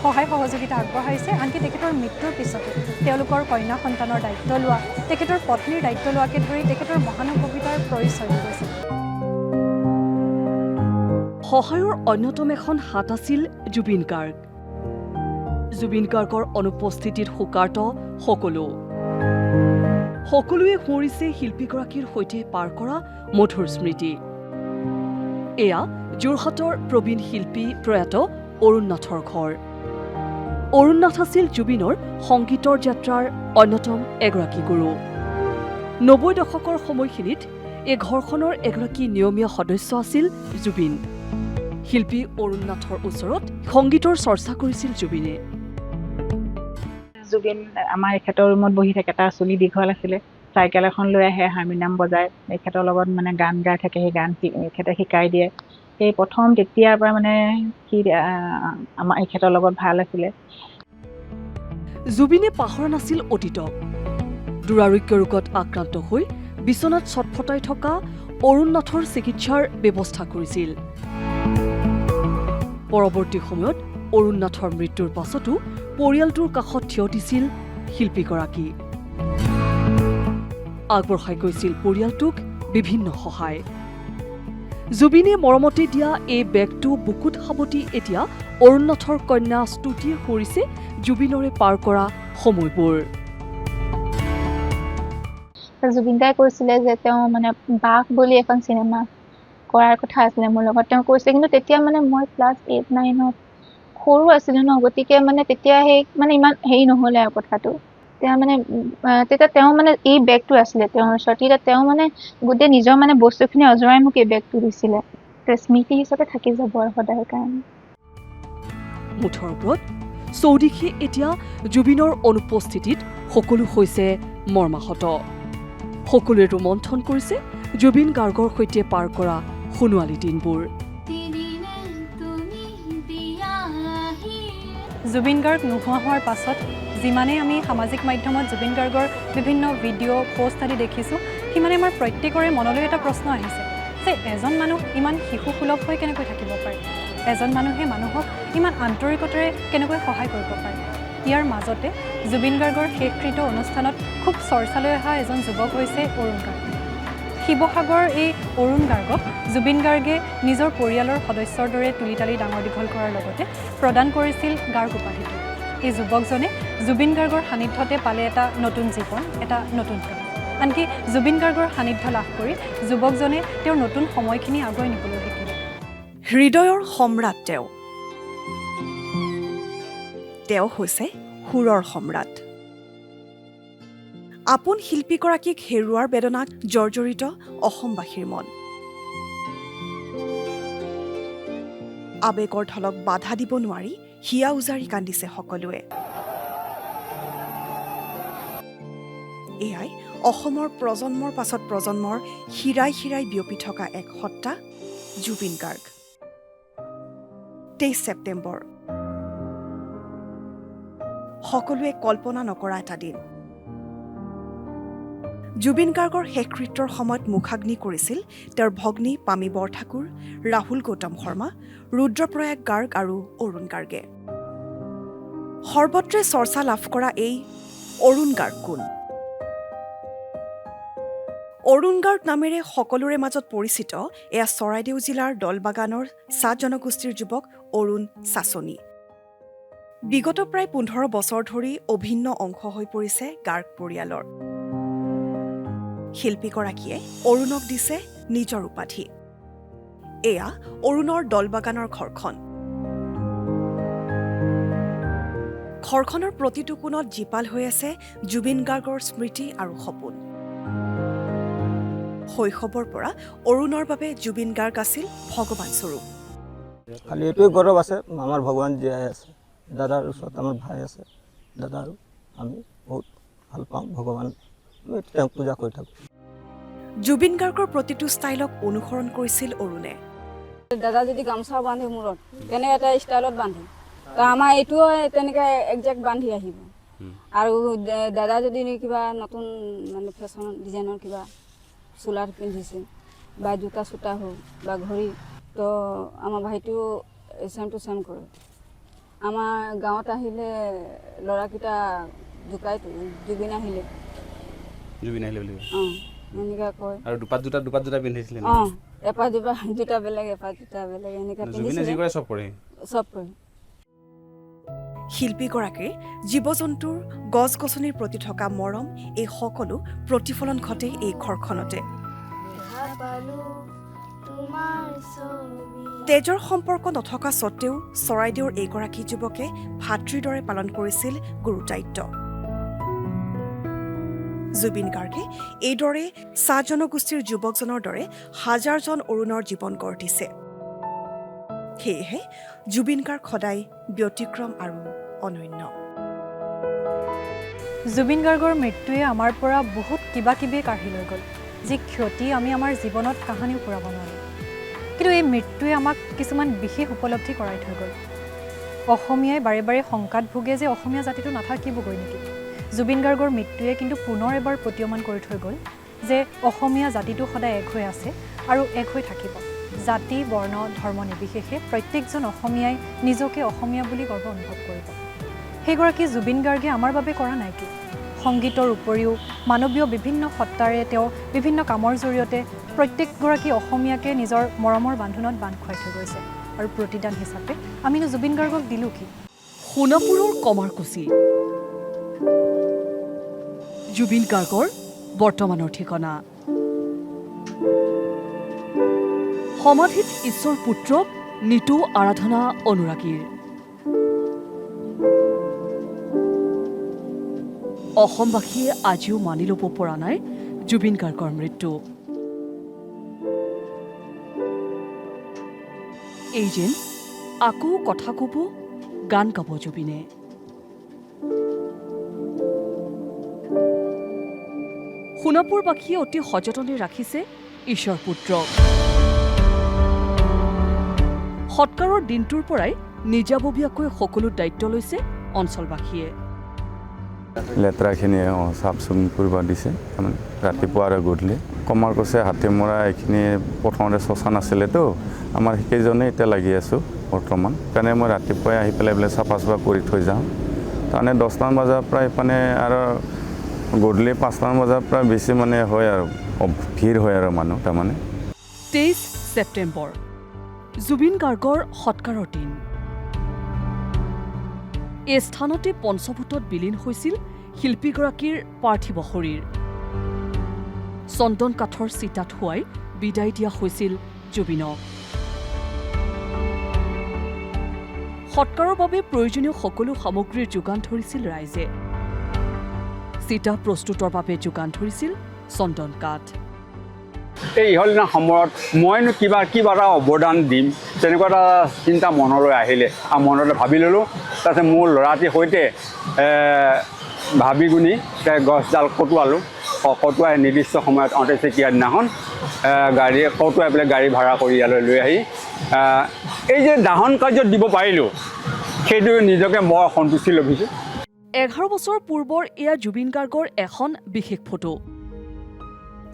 সহায় সহযোগিতা আগবঢ়াইছে আনকি তেখেতৰ মৃত্যুৰ পিছতো তেওঁলোকৰ কন্যা সন্তানৰ দায়িত্ব লোৱা তেখেতৰ পত্নীৰ দায়িত্ব লোৱাকে ধৰি তেখেতৰ মহানুভৱিতাৰ পৰিচয় দি গৈছে সহায়ৰ অন্যতম এখন হাত আছিল জুবিন গাৰ্গ জুবিন গাৰ্গৰ অনুপস্থিতিত শোকাৰ্ত সকলোৱে সোঁৱৰিছে শিল্পীগৰাকীৰ সৈতে পাৰ কৰা মধুৰ স্মৃতি এয়া যোৰহাটৰ প্ৰবীণ শিল্পী প্ৰয়াত অৰুণ নাথৰ ঘৰ অৰুণ নাথ আছিল জুবিনৰ সংগীতৰ যাত্ৰাৰ অন্যতম এগৰাকী গুৰু 90 দশকৰ সময়খিনিত এই ঘৰখনৰ এগৰাকী নিয়মীয়া সদস্য আছিল জুবিন শিল্পী অৰুণ নাথৰ ওচৰত সংগীতৰ চৰ্চা কৰিছিল জুবিনে জুবিন আমাৰ এখেতৰ ৰুমত বহি থাকে তাৰ চুলি দীঘল আছিলে চাইকেল এখন লৈ আহে হাৰমনিয়াম বজায় এখেতৰ লগত মানে গান গাই থাকে সেই গান এখেতে শিকাই দিয়ে সেই প্ৰথম তেতিয়াৰ পৰা মানে কি আমাৰ এখেতৰ লগত ভাল আছিলে জুবিনে পাহৰা নাছিল অতীতক দুৰাৰোগ্য ৰোগত আক্ৰান্ত হৈ বিচনাত ছটফটাই থকা অৰুণ নাথৰ চিকিৎসাৰ ব্যৱস্থা কৰিছিল পৰৱৰ্তী সময়ত অৰুণ নাথৰ মৃত্যুৰ পাছতো পৰিয়ালটোৰ কাষত থিয় দিছিল শিল্পীগৰাকী আগবঢ়াই গৈছিল পৰিয়ালটোক বিভিন্ন সহায় জুবিনে মৰমতে দিয়া এই বেগটো বুকুত সাৱটি এতিয়া অৰুণ নাথৰ কন্যা স্তুতিয়ে কৰিছে জুবিনৰে পাৰ কৰা সময়বোৰ জুবিন দাই কৈছিলে যে তেওঁ মানে বাঘ বুলি এখন চিনেমা কৰাৰ কথা আছিলে মোৰ লগত তেওঁ কৈছে কিন্তু তেতিয়া মানে মই ক্লাছ 8-9ত সৰু আছিলোঁ ন গতিকে মানে তেতিয়া সেই মানে ইমান হেৰি নহ'লে আৰু কথাটো তেতিয়া তেওঁ মানে এই বেগটো আছিলে তেওঁৰ ওচৰত তেতিয়া তেওঁ মানে গোটেই নিজৰ মানে বস্তুখিনি অজৰাই মোক এই বেগটো দিছিলে স্মৃতি হিচাপে থাকি যাব আৰু সদায় কাৰণে মুঠৰ ওপৰত চৌদিশে এতিয়া জুবিনৰ অনুপস্থিতিত সকলো হৈছে মৰ্মাহত সকলোৱে ৰোমন্থন কৰিছে জুবিন গাৰ্গৰ সৈতে পাৰ কৰা সোণোৱালী দিনবোৰ জুবিন গাৰ্গ নোহোৱা হোৱাৰ পাছত যিমানেই আমি সামাজিক মাধ্যমত জুবিন গাৰ্গৰ বিভিন্ন ভিডিঅ' পোষ্ট আদি দেখিছোঁ সিমানে আমাৰ প্ৰত্যেকৰে মনলৈ এটা প্ৰশ্ন আহিছে যে এজন মানুহ ইমান শিশুসুলভ হৈ কেনেকৈ থাকিব পাৰে এজন মানুহে মানুহক ইমান আন্তৰিকতাৰে কেনেকৈ সহায় কৰিব পাৰে ইয়াৰ মাজতে জুবিন গাৰ্গৰ শেষকৃত অনুষ্ঠানত খুব চৰ্চালৈ অহা এজন যুৱক হৈছে অৰুণ গাৰ্গ শিৱসাগৰৰ এই অৰুণ গাৰ্গক জুবিন গাৰ্গে নিজৰ পৰিয়ালৰ সদস্যৰ দৰে তুলি তালি ডাঙৰ দীঘল কৰাৰ লগতে প্ৰদান কৰিছিল গাৰ্গ উপাধিটো এই যুৱকজনে জুবিন গাৰ্গৰ সান্নিধ্যতে পালে এটা নতুন জীৱন এটা নতুন প্ৰাণ আনকি জুবিন গাৰ্গৰ সান্নিধ্য লাভ কৰি যুৱকজনে তেওঁৰ নতুন সময়খিনি আগুৱাই নিবলৈ শিকিলে হৃদয়ৰ সম্ৰাট তেওঁ হৈছে সুৰৰ সম্ৰাট আপোন শিল্পীগৰাকীক হেৰুৱাৰ বেদনাত জৰ্জৰিত অসমবাসীৰ মন আৱেগৰ ঢলক বাধা দিব নোৱাৰি হিয়া উজাৰি কান্দিছে সকলোৱে। এয়াই অসমৰ প্ৰজন্মৰ পাছত প্ৰজন্মৰ শিৰাই শিৰাই বিয়পি থকা এক সত্তা জুবিন গাৰ্গ। 23 ছেপ্টেম্বৰ সকলোৱে কল্পনা নকৰা এটা দিন। জুবিন গাৰ্গৰ শেষকৃত্যৰ সময়ত মুখাগ্নি কৰিছিল তেওঁৰ ভগ্নী পামী বৰঠাকুৰ, ৰাহুল গৌতম শৰ্মা, ৰুদ্ৰপ্ৰয়াগ গাৰ্গ আৰু অৰুণ গাৰ্গে। সৰ্বত্ৰে চৰ্চা লাভ কৰা এই অৰুণ গাৰ্গ কোন? অৰুণ গাৰ্গ নামেৰে সকলোৰে মাজত পৰিচিত এয়া চৰাইদেউ জিলাৰ দলবাগানৰ চাহ জনগোষ্ঠীৰ যুৱক অৰুণ চাচনি। বিগত প্ৰায় 15 বছৰ ধৰি অভিন্ন অংশ হৈ পৰিছে গাৰ্গ পৰিয়ালৰ। শিল্পীগৰাকীয়ে অৰুণক দিছে নিজৰ উপাধি। এয়া অৰুণৰ দলবাগানৰ ঘৰখন। ঘৰখনৰ প্ৰতিটো কোণত জীপাল হৈ আছে জুবিন গাৰ্গৰ স্মৃতি আৰু সপোন। শৈশৱৰ পৰা অৰুণৰ বাবে জুবিন গাৰ্গ আছিল ভগৱান স্বৰূপ। খালি এইটোৱে গৌৰৱ আছে, আমাৰ ভগৱান জীয়াই আছে। দাদাৰ ওচৰত আমাৰ ভাই আছে। দাদা আৰু আমি বহুত ভাল পাওঁ ভগৱান, আমি তেওঁক পূজা কৰি থাকোঁ। জুবিন গাৰ্গৰ প্ৰতিটো ষ্টাইলক অনুসৰণ কৰিছিল অৰুণে। দাদা যদি গামোচা বান্ধে মূৰত তেনে এটা ষ্টাইলত বান্ধে, তো আমাৰ এইটোও তেনেকৈ একজেক্ট বান্ধি আহিব। আৰু দাদা যদি কিবা নতুন মানে ফেশ্বন ডিজাইনৰ কিবা চোলাৰ পিন্ধিছে বা জোতা চোতা হওক বা ঘড়ী, তো আমাৰ ভাইটিও চেম টু চেম কৰে। আমাৰ গাঁৱত আহিলে ল'ৰাকেইটা জোকাইতো জুবিন আহিলে বুলি অঁ এনেকৈ কয়। আৰু দুপাত জোতা পিন্ধিছিলে অঁ, এপাত জোতা বেলেগ এপাত জোতা বেলেগ এনেকৈ পিন্ধিছিলে। চব কৰে। শিল্পীগৰাকীৰ জীৱ-জন্তুৰ গছ-গছনিৰ প্ৰতি থকা মৰম এই সকলো প্ৰতিফলন ঘটে এই ঘৰখনতে। তেজৰ সম্পৰ্ক নথকা স্বত্বেও চৰাইদেউৰ এইগৰাকী যুৱকে ভাতৃৰ দৰে পালন কৰিছিল গুৰু দায়িত্ব। জুবিন গাৰ্গে এইদৰে চাহ জনগোষ্ঠীৰ যুৱকজনৰ দৰে হাজাৰজন অৰুণৰ জীৱন গঢ় দিছে। সেয়েহে জুবিন গাৰ্গ সদায় ব্যতিক্ৰম আৰু অনন্য। জুবিন গাৰ্গৰ মৃত্যুৱে আমাৰ পৰা বহুত কিবা কিবি কাঢ়ি লৈ গ'ল, যি ক্ষতি আমি আমাৰ জীৱনত কাহানিও পূৰাব নোৱাৰোঁ। কিন্তু এই মৃত্যুৱে আমাক কিছুমান বিশেষ উপলব্ধি কৰাই থৈ গ'ল। অসমীয়াই বাৰে বাৰে শংকাত ভোগে যে অসমীয়া জাতিটো নাথাকিবগৈ নেকি। জুবিন গাৰ্গৰ মৃত্যুৱে কিন্তু পুনৰ এবাৰ প্ৰতীয়মান কৰি থৈ গ'ল যে অসমীয়া জাতিটো সদায় এক হৈ আছে আৰু এক হৈ থাকিব। জাতি, বৰ্ণ, ধৰ্ম নিৰ্বিশেষে প্ৰত্যেকজন অসমীয়াই নিজকে অসমীয়া বুলি গৰ্ব অনুভৱ কৰিব। সেইগৰাকী জুবিন গাৰ্গে আমাৰ বাবে কৰা নাই কি? সংগীতৰ উপৰিও মানৱীয় বিভিন্ন সত্তাৰে তেওঁ বিভিন্ন কামৰ জৰিয়তে প্ৰত্যেকগৰাকী অসমীয়াকে নিজৰ মৰমৰ বান্ধোনত বান্ধ খুৱাই থৈ গৈছে। আৰু প্ৰতিদান হিচাপে আমিনো জুবিন গাৰ্গক দিলোঁ কি? সোণাপুৰৰ কমাৰকুছি জুবিন গাৰ্গৰ বৰ্তমানৰ ঠিকনা। সমাধিত ঈশ্বৰ পুত্ৰক নিতৌ আৰাধনা অনুৰাগীৰ। অসমবাসীয়ে আজিও মানি ল'ব পৰা নাই জুবিন গাৰ্গৰ মৃত্যু। এই যেন আকৌ কথা ক'ব, গান গাব জুবিনে। সোণাপুৰবাসীয়ে অতি সযতনে ৰাখিছে ঈশ্বৰ পুত্ৰক। সৎকাৰৰ দিনটোৰ পৰাই নিজাববীয়াকৈ সকলো দায়িত্ব লৈছে অঞ্চলবাসীয়ে। লেতেৰাখিনি চাফ চিকুণ কৰিব দিছে, তাৰমানে ৰাতিপুৱা আৰু গধূলি। কমাৰকুছি হাতীমৰা এইখিনি প্ৰথমতে শ্মশান আছিলেতো, আমাৰ সেইকেইজনে এতিয়া লাগি আছোঁ বৰ্তমান। সেইকাৰণে মই ৰাতিপুৱাই আহি পেলাই বোলে চাফা চাফা কৰি থৈ যাওঁ। তাৰমানে 10টামান বজাৰ পৰা মানে আৰু গধূলি 5টামান বজাৰ পৰা বেছি মানে হয় আৰু ভিৰ হয় আৰু মানুহ তাৰমানে। 23 ছেপ্টেম্বৰ জুবিন গাৰ্গৰ সৎকাৰৰ দিন। এই স্থানতে পঞ্চভূতত বিলীন হৈছিল শিল্পীগৰাকীৰ পাৰ্থিৱ শৰীৰ। চন্দন কাঠৰ চিতাত শুৱাই বিদায় দিয়া হৈছিল জুবিনক। সৎকাৰৰ বাবে প্ৰয়োজনীয় সকলো সামগ্ৰীৰ যোগান ধৰিছিল ৰাইজে। চিতা প্ৰস্তুতৰ বাবে যোগান ধৰিছিল চন্দন কাঠ। এই ইহলীনা সময়ত মইনো কিবা এটা অৱদান দিম তেনেকুৱা এটা চিন্তা মনলৈ আহিলে আৰু মনলৈ ভাবি ল'লোঁ। তাৰপিছত মোৰ ল'ৰাটিৰ সৈতে ভাবি গুণি গছডাল কটোৱালোঁ। কটোৱাই নিৰ্দিষ্ট সময়ত অন্ত্যেষ্টিক্ৰিয়াৰ দিনাখন কটোৱাই পেলাই গাড়ী ভাড়া কৰি ইয়ালৈ লৈ আহি এই যে দাহন কাৰ্যত দিব পাৰিলোঁ সেইটো নিজকে বৰ সন্তুষ্টি লভিছোঁ। 11 বছৰ পূৰ্বৰ এয়া জুবিন গাৰ্গৰ এখন বিশেষ ফটো।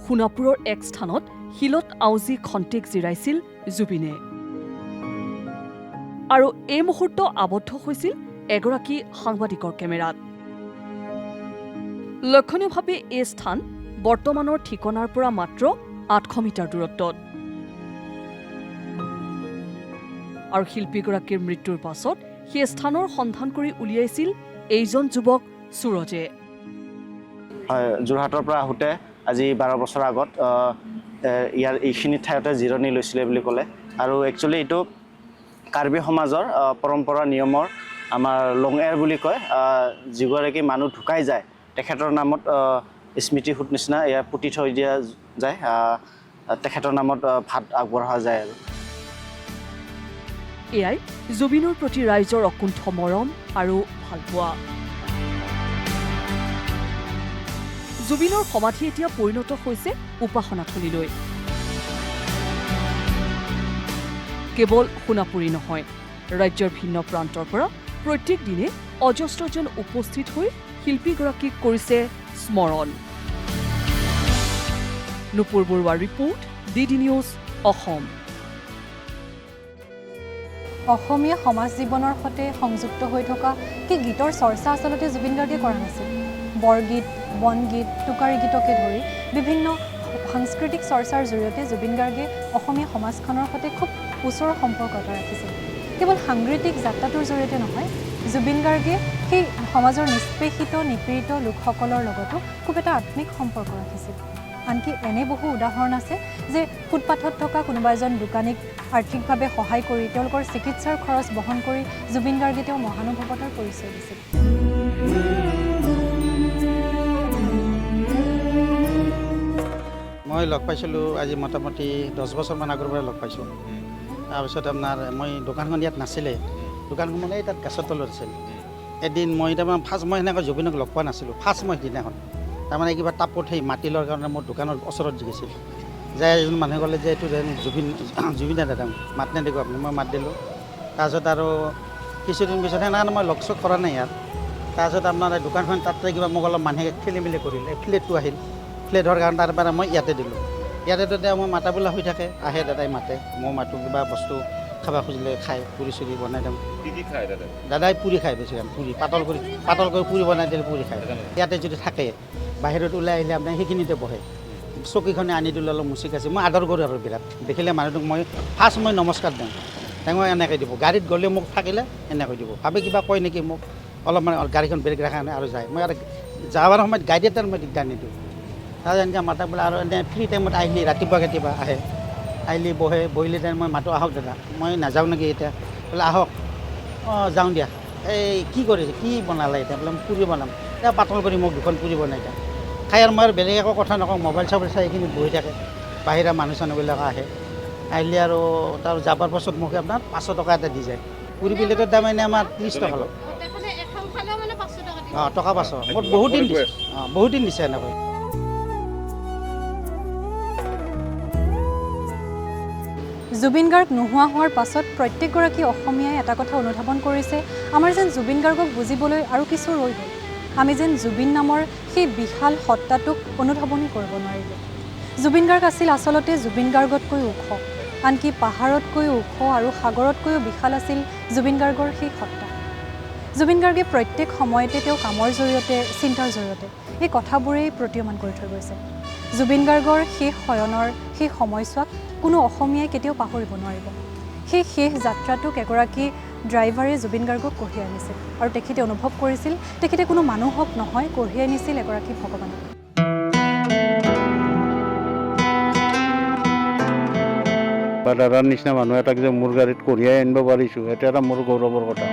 সোণাপুৰৰ এক স্থানত শিলত আউজি খন্তেক জিৰাইছিল জুবিনে। আৰু এই মুহূৰ্ত আবদ্ধ হৈছিল এগৰাকী সাংবাদিকৰ কেমেৰাত। লক্ষণীয়ভাৱে এই স্থান বৰ্তমানৰ ঠিকনাৰ পৰা মাত্ৰ 800 মিটাৰ দূৰত্বত। আৰু শিল্পীগৰাকীৰ মৃত্যুৰ পাছত সেই স্থানৰ সন্ধান কৰি উলিয়াইছিল এইজন যুৱক সুৰজে। হয়, যোৰহাটৰ পৰা আহোঁতে আজি 12 বছৰ আগত ইয়াৰ এইখিনি ঠাইতে জিৰণি লৈছিলে বুলি ক'লে। আৰু একচুৱেলি এইটো কাৰ্বি সমাজৰ পৰম্পৰা নিয়মৰ আমাৰ লং এয়াৰ বুলি কয়। যিগৰাকী মানুহ ঢুকাই যায় তেখেতৰ নামত স্মৃতিসূত নিচিনা ইয়াৰ পুতি থৈ দিয়া যায়। তেখেতৰ নামত ভাত আগবঢ়োৱা যায়। আৰু এয়াই জুবিনৰ প্ৰতি ৰাইজৰ অকুণ্ঠ মৰম আৰু ভালপোৱা। জুবিনৰ সমাধি এতিয়া পৰিণত হৈছে উপাসনাথলীলৈ। কেৱল সোণাপুৰী নহয়, ৰাজ্যৰ ভিন্ন প্ৰান্তৰ পৰা প্ৰত্যেক দিনে অজস্ৰজন উপস্থিত হৈ শিল্পীগৰাকীক কৰিছে স্মৰণ। নুপুৰ বৰুৱাৰ ৰিপৰ্ট, DD নিউজ, অসম। অসমীয়া সমাজ জীৱনৰ সৈতে সংযুক্ত হৈ থকা কি গীতৰ চৰ্চা আচলতে জুবিন গাৰ্গে কৰা নাছিল। বৰগীত, বনগীত, টোকাৰী গীতকে ধৰি বিভিন্ন সাংস্কৃতিক চৰ্চাৰ জৰিয়তে জুবিন গাৰ্গে অসমীয়া সমাজখনৰ সৈতে খুব ওচৰৰ সম্পৰ্ক এটা ৰাখিছিল। কেৱল সাংগীতিক যাত্ৰাটোৰ জৰিয়তে নহয়, জুবিন গাৰ্গে সেই সমাজৰ নিষ্পেষিত নিপীড়িত লোকসকলৰ লগতো খুব এটা আত্মিক সম্পৰ্ক ৰাখিছিল। আনকি এনে বহু উদাহৰণ আছে যে ফুটপাথত থকা কোনোবা এজন দোকানীক আৰ্থিকভাৱে সহায় কৰি তেওঁলোকৰ চিকিৎসাৰ খৰচ বহন কৰি জুবিন গাৰ্গে তেওঁ মহানুভৱতাৰ পৰিচয় দিছিল। মই লগ পাইছিলোঁ আজি মোটামুটি 10 বছৰমান আগৰ পৰা লগ পাইছোঁ। তাৰপিছত আপোনাৰ মই দোকানখন ইয়াত নাছিলে, দোকানখন মানে তাত গাছৰ তলত আছিল। এদিন মই তাৰমানে ফাৰ্ষ্ট মই সেনেকৈ জুবিনক লগ পোৱা নাছিলোঁ। ফাৰ্ষ্ট মই সিদিনাখন তাৰমানে কিবা টাপত সেই মাটি লোৱাৰ কাৰণে মোৰ দোকানৰ ওচৰত গৈছিল। যাই এজন মানুহে ক'লে যে এইটো জুবিন দাদা মাত নিদিব আপুনি। মই মাত দিলোঁ। তাৰপিছত আৰু কিছুদিন পিছত সেনেকৈ মই লগ চগ কৰা নাই ইয়াত। তাৰপিছত আপোনাৰ দোকানখন তাতে কিবা মোক অলপ মানুহে খেলি মেলি কৰিলে। ফ্লেটটো আহিল, ফ্লেট হোৱাৰ কাৰণে তাৰপৰা মই ইয়াতে দিলোঁ। ইয়াতে তেতিয়া মই মাতা বোলা হৈ থাকে, আহে দাদাই মাতে, মই মাতো কিবা বস্তু খাব খুজিলে খায়, পুৰি চুৰি বনাই দিওঁ। কি খায় দাদাই পুৰি খায় বেছিকৈ, পুৰি পাতল কৰি পুৰি বনাই দিলে পুৰি খায়। ইয়াতে যদি থাকে বাহিৰত ওলাই আহিলে আপোনাৰ সেইখিনিতে বহে। চকীখনে আনি দিলোঁ, অলপ মুচি কাচি মই আদৰ কৰোঁ আৰু বিৰাট। দেখিলে মানুহটোক মই ফাৰ্ষ্ট মই নমস্কাৰ দিওঁ, তেওঁ এনেকৈ দিব। গাড়ীত গ'লে মোক থাকিলে এনেকৈ দিব। ভাবে কিবা কয় নেকি মোক, অলপ মানে গাড়ীখন ব্ৰেক ৰাখা নাই আৰু যায়। মই আৰু যাবৰ সময়ত গাড়ী এটাৰ মই দিগদাৰ নিদিওঁ। তাৰপিছত এনেকৈ মাতা বোলে আৰু এনে ফ্ৰী টাইমত আহিলে ৰাতিপুৱা কেতিয়াবা আহে, আহিলে বহিলে টাইম মই মাতো আহক দাদা, মই নাযাওঁ নেকি এতিয়া, বোলে আহক। অঁ যাওঁ দিয়া। এই কি কৰিছে, কি বনালে এতিয়া, বোলে মই পুৰি বনাম। এতিয়া পাতল কৰি মোক দুখন পুৰি বনাই দিয়া। খাই আৰু মই আৰু বেলেগ একো কথা নকওঁ, মোবাইল চবাইল চাই এইখিনি বহি থাকে। বাহিৰা মানুহ চানুহবিলাক আহে, আহিলে আৰু তাৰ যাবৰ পাছত মোক আপোনাৰ 500 টকা এটা দি যায়। পুৰি প্লেটৰ দাম এনে আমাৰ 30 টকা লয়। অঁ টকা 500। মোৰ বহুত দিন দিছে, বহুত দিন দিছে এনেকৈ। জুবিন গাৰ্গ নোহোৱা হোৱাৰ পাছত প্ৰত্যেকগৰাকী অসমীয়াই এটা কথা অনুধাৱন কৰিছে, আমাৰ যেন জুবিন গাৰ্গক বুজিবলৈ আৰু কিছু ৰৈ গ'ল। আমি যেন জুবিন নামৰ সেই বিশাল সত্তাটোক অনুধাৱনী কৰিব নোৱাৰিলোঁ। জুবিন গাৰ্গ আছিল আচলতে জুবিন গাৰ্গতকৈ ওখ, আনকি পাহাৰতকৈও ওখ আৰু সাগৰতকৈও বিশাল আছিল জুবিন গাৰ্গৰ সেই সত্তা। জুবিন গাৰ্গে প্ৰত্যেক সময়তে তেওঁ কামৰ জৰিয়তে, চিন্তাৰ জৰিয়তে এই কথাবোৰেই প্ৰতীয়মান কৰি থৈ গৈছে। জুবিন গাৰ্গৰ শেষ শয়নৰ সেই সময়ছোৱাক কোনো অসমীয়াই কেতিয়াও পাহৰিব নোৱাৰিব। সেই শেষ যাত্ৰাটোক এগৰাকী ড্ৰাইভাৰে জুবিন গাৰ্গক কঢ়িয়াই আনিছিল আৰু তেখেতে অনুভৱ কৰিছিল তেখেতে কোনো মানুহক নহয়, কঢ়িয়াই নিছিল এগৰাকী ভগৱানক। বা দাদাৰ নিচিনা মানুহ এটাক যে মোৰ গাড়ীত কঢ়িয়াই আনিব পাৰিছোঁ, সেইটো এটা মোৰ গৌৰৱৰ কথা।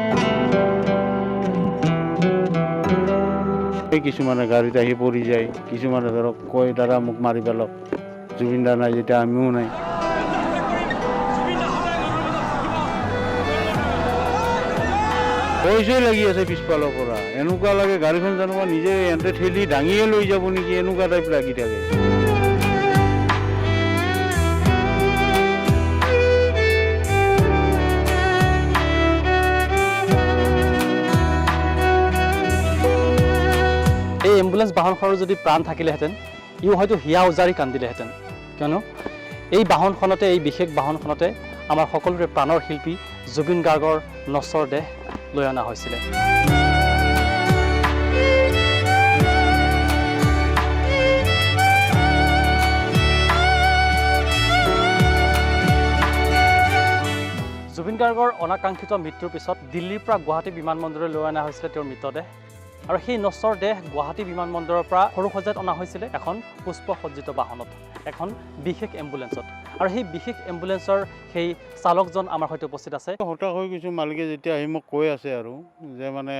কিছুমানে গাড়ীত আহি পৰি যায়, কিছুমানে ধৰক কয় দাদা মোক মাৰি পেলক, জুবিন দা নাই যেতিয়া আমিও নাই। পইচাই লাগি আছে পিছফালৰ পৰা, এনেকুৱা লাগে গাড়ীখন জানো নিজে এন্তে ঠেলি দাঙিয়ে লৈ যাব নেকি, এনেকুৱা টাইপ লাগি থাকে। এই এম্বুলেন্স বাহনখনৰ যদি প্ৰাণ থাকিলেহেঁতেন ইও হয়তো হিয়া উজাৰি কান্দিলেহেঁতেন, কিয়নো এই বাহনখনতে, এই বিশেষ বাহনখনতে আমাৰ সকলোৰে প্ৰাণৰ শিল্পী জুবিন গাৰ্গৰ নশ্বৰ দেহ লৈ অনা হৈছিলে। জুবিন গাৰ্গৰ অনাকাংক্ষিত মৃত্যুৰ পিছত দিল্লীৰ পৰা গুৱাহাটী বিমানবন্দৰলৈ লৈ অনা হৈছিলে তেওঁৰ মৃতদেহ, আৰু সেই নশ্বৰ দেহ গুৱাহাটী বিমানবন্দৰৰ পৰা সৰুসজাইত অনা হৈছিলে এখন পুষ্পসজ্জিত বাহনত, এখন বিশেষ এম্বুলেন্সত। আৰু সেই বিশেষ এম্বুলেন্সৰ সেই চালকজন আমাৰ সৈতে উপস্থিত আছে। হতাশ হৈ গৈছোঁ, মালিকে যেতিয়া আহি মোক কৈ আছে আৰু যে মানে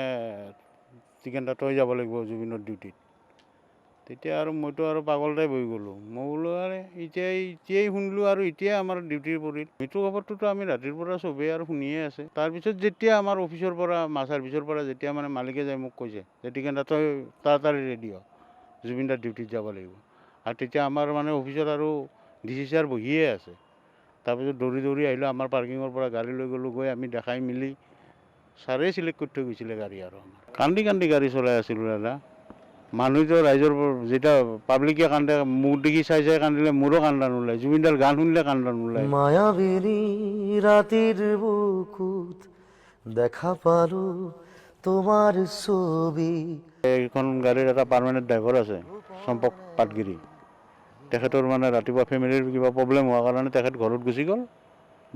টিকেণ্ডা তই যাব লাগিব জুবিনৰ ডিউটিত, তেতিয়া আৰু মইতো আৰু পাগলটাই বহি গ'লোঁ। মই বোলো আৰু এতিয়াই শুনিলোঁ আৰু এতিয়াই আমাৰ ডিউটিৰ পৰিল। মৃত্যু খবৰটোতো আমি ৰাতিৰ পৰা চবেই আৰু শুনিয়ে আছে। তাৰপিছত যেতিয়া আমাৰ অফিচৰ পৰা ছাৰ্ভিচৰ পৰা যেতিয়া মানে মালিকে যাই মোক কৈছে যে টিকেণ্ডা তই তাড়াতাড়ি ৰেডি হ, জুবিন দাৰ ডিউটিত যাব লাগিব, আৰু তেতিয়া আমাৰ মানে অফিচত আৰু DC ছাৰ বহিয়ে আছে। তাৰপিছত দৌৰি আহিলোঁ, আমাৰ পাৰ্কিঙৰ পৰা গাড়ী লৈ গ'লোঁ, গৈ আমি দেখাই মেলি ছাৰেই চিলেক্ট কৰি থৈ গৈছিলে গাড়ী। আৰু কান্দি গাড়ী চলাই আছিলোঁ দাদা। মানুহতো ৰাইজৰ যেতিয়া পাব্লিকে কান্দে, মুখ দেখি চাই কান্দিলে মোৰো কান্দা নোলায়, জুবিনদাৰ গান শুনিলে কান্দা নোলায়। মায়াবিনী ৰাতেৰ বুকুত দেখা পালো তোমাৰ ছবি। এইখন গাড়ীৰ এটা পাৰ্মানেণ্ট ড্ৰাইভাৰ আছে, চম্পক পাটগিৰি। তেখেতৰ মানে ৰাতিপুৱা ফেমিলিৰ কিবা প্ৰব্লেম হোৱাৰ কাৰণে তেখেত ঘৰত গুচি গ'ল,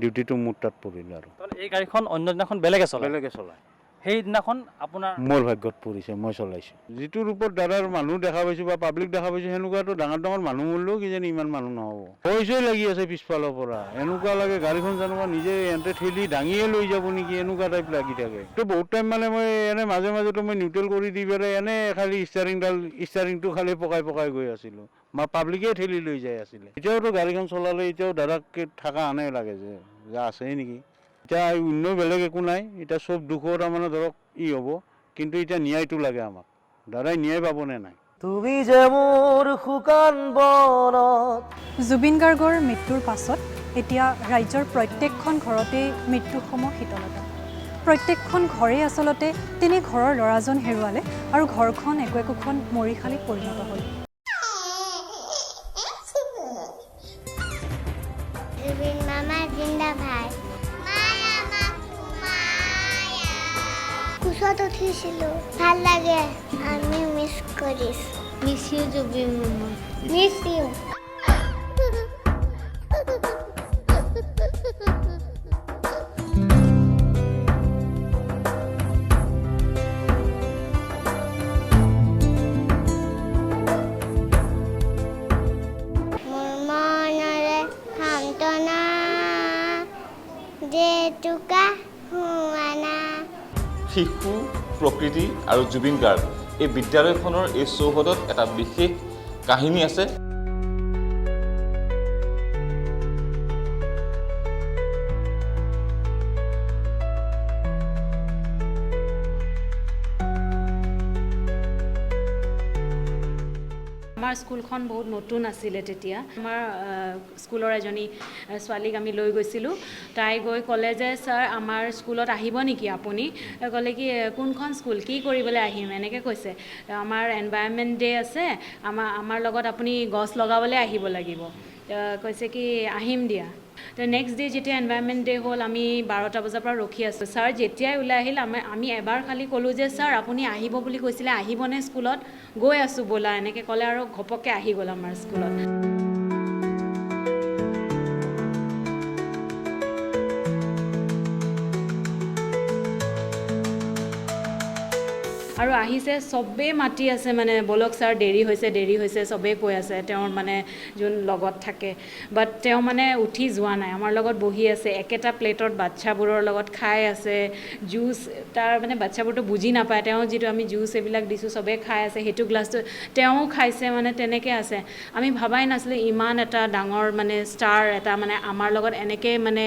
ডিউটিটো মোৰ তাত পৰিল। আৰু এই গাড়ীখন অন্য দিনাখন বেলেগে চলায়, সেইদিনাখন আপোনাৰ মোৰ ভাগ্যত পৰিছে, মই চলাইছোঁ। যিটো ৰূপত দাদাৰ মানুহ দেখা পাইছোঁ বা পাব্লিক দেখা পাইছোঁ, সেনেকুৱাতো ডাঙৰ মানুহ মৰিলেও কিজানি ইমান মানুহ নহ'ব। পইচাই লাগি আছে পিছফালৰ পৰা, এনেকুৱা লাগে গাড়ীখন জানো নিজে এন্তে ঠেলি দাঙিয়ে লৈ যাব নেকি, এনেকুৱা টাইপ লাগি থাকে। তো বহুত টাইম মানে মই এনে মাজেতো মই নিউট্ৰেল কৰি দি পেলাই এনে খালি ষ্টাৰিংটো খালি পকাই গৈ আছিলোঁ, পাব্লিকে ঠেলি লৈ যাই আছিলে। এতিয়াওতো গাড়ীখন চলালে এতিয়াও দাদাক থকা আনে লাগে যে আছেই নেকি। এতিয়া অন্য বেলেগ একো নাই, এতিয়া চব দুখৰ তাৰমানে ধৰক হ'ব, কিন্তু এতিয়া ন্যায়টো লাগে আমাক। দাদাই ন্যায় পাবনে নাই? তুমি যে মোৰ শুকান বনত। জুবিন গাৰ্গৰ মৃত্যুৰ পাছত এতিয়া ৰাজ্যৰ প্ৰত্যেকখন ঘৰতেই মৃত্যুসম শীতলতা। প্ৰত্যেকখন ঘৰেই আচলতে তিনি ঘৰৰ ল'ৰাজন হেৰুৱালে আৰু ঘৰখন একোখন মৰিশালীত পৰিণত হ'ল। জুবিন মামা জিন্দাবাদ। কোচত উঠিছিলোঁ, ভাল লাগে, আমি মিছ কৰিছোঁ। মিছ ইউ জুবিন মামা, মিছ ইউ। মোৰ মনৰে সান্তনা জেতুকা হুৱানা। শিশু, প্ৰকৃতি আৰু জুবিন গাৰ্গ এই বিদ্যালয়খনৰ এই চৌহদত এটা বিশেষ কাহিনী আছে। আমাৰ স্কুলখন বহুত নতুন আছিলে তেতিয়া। আমাৰ স্কুলৰ এজনী ছোৱালীক আমি লৈ গৈছিলোঁ, তাই গৈ ক'লে যে ছাৰ আমাৰ স্কুলত আহিব নেকি আপুনি? ক'লে কি কোনখন স্কুল, কি কৰিবলৈ আহিম, এনেকৈ কৈছে। আমাৰ এনভাইৰনমেণ্ট ডে আছে, আমাৰ লগত আপুনি গছ লগাবলৈ আহিব লাগিব। কৈছে কি আহিম দিয়া। তো নেক্সট ডে যেতিয়া এনভাইৰনমেণ্ট ডে হ'ল, আমি 12টা বজাৰ পৰা ৰখি আছোঁ। ছাৰ যেতিয়াই ওলাই আহিল, আমি এবাৰ খালি ক'লোঁ যে ছাৰ আপুনি আহিব বুলি কৈছিলে, আহিবনে স্কুলত? গৈ আছোঁ ব'লা, এনেকৈ ক'লে আৰু ঘপককৈ আহি গ'ল আমাৰ স্কুলত। আৰু আহিছে চবেই মাতি আছে মানে বলক ছাৰ দেৰি হৈছে চবেই কৈ আছে তেওঁৰ মানে যোন লগত থাকে বাট তেওঁ মানে উঠি যোৱা নাই আমাৰ লগত বহি আছে একেটা প্লেটত বাচ্চাবোৰৰ লগত খাই আছে জুচ তাৰ মানে বাচ্চাবোৰতো বুজি নাপায় তেওঁ যিটো আমি জুচ এইবিলাক দিছোঁ চবেই খাই আছে সেইটো গ্লাছটো তেওঁ খাইছে মানে তেনেকৈ আছে আমি ভাবাই নাছিলোঁ ইমান এটা ডাঙৰ মানে ষ্টাৰ এটা মানে আমাৰ লগত এনেকৈ মানে